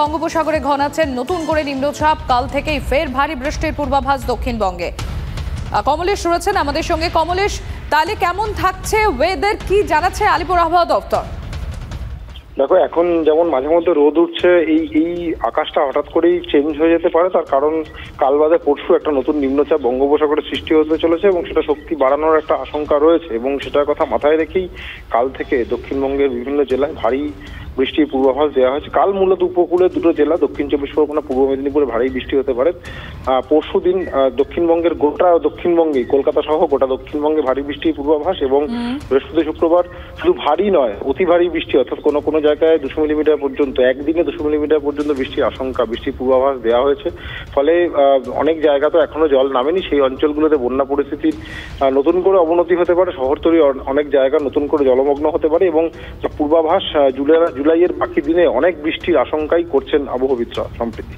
বঙ্গোপসাগরে ঘনাচ্ছেন নতুন করে নিম্নচাপ। কাল থেকেই ফের ভারী বৃষ্টির পূর্বাভাস দক্ষিণবঙ্গে। কমলেশ রয়েছেন আমাদের সঙ্গে। কমলেশ, তাহলে কেমন থাকছে ওয়েদার, কি জানাচ্ছে আলিপুর আবহাওয়া দপ্তর? দেখো, এখন যেমন মাঝে মধ্যে রোদ উঠছে, এই আকাশটা হঠাৎ করেই চেঞ্জ হয়ে যেতে পারে। তার কারণ কাল বাদে পরশু একটা নতুন নিম্নচাপ বঙ্গোপসাগরে সৃষ্টি হতে চলেছে এবং সেটা শক্তি বাড়ানোর একটা আশঙ্কা রয়েছে, এবং সেটার কথা মাথায় রেখেই কাল থেকে দক্ষিণবঙ্গের বিভিন্ন জেলায় ভারী বৃষ্টির পূর্বাভাস দেওয়া হয়েছে। কাল মূলত উপকূলের দুটো জেলা দক্ষিণ চব্বিশ পরগনা, পূর্ব মেদিনীপুরে ভারী বৃষ্টি হতে পারে। পরশু দিন দক্ষিণবঙ্গের গোটা দক্ষিণবঙ্গেই, কলকাতা সহ গোটা দক্ষিণবঙ্গে ভারী বৃষ্টির পূর্বাভাস, এবং বৃহস্পতি শুক্রবার শুধু ভারী নয়, অতি ভারী বৃষ্টি, অর্থাৎ কোনো কোনো জায়গায় 200 মিলিমিটার পর্যন্ত, একদিনে 200 মিলিমিটার পর্যন্ত বৃষ্টির আশঙ্কা, বৃষ্টির পূর্বাভাস দেওয়া হয়েছে। ফলে অনেক জায়গা তো এখনো জল নামেনি, সেই অঞ্চলগুলোতে বন্যা পরিস্থিতির নতুন করে অবনতি হতে পারে। শহরতলি অনেক জায়গা নতুন করে জলমগ্ন হতে পারে, এবং পূর্বাভাস জুলাইয়ের বাকি দিনে অনেক বৃষ্টির আশঙ্কাই করছেন আবহাওয়াবিদরা সম্প্রতি।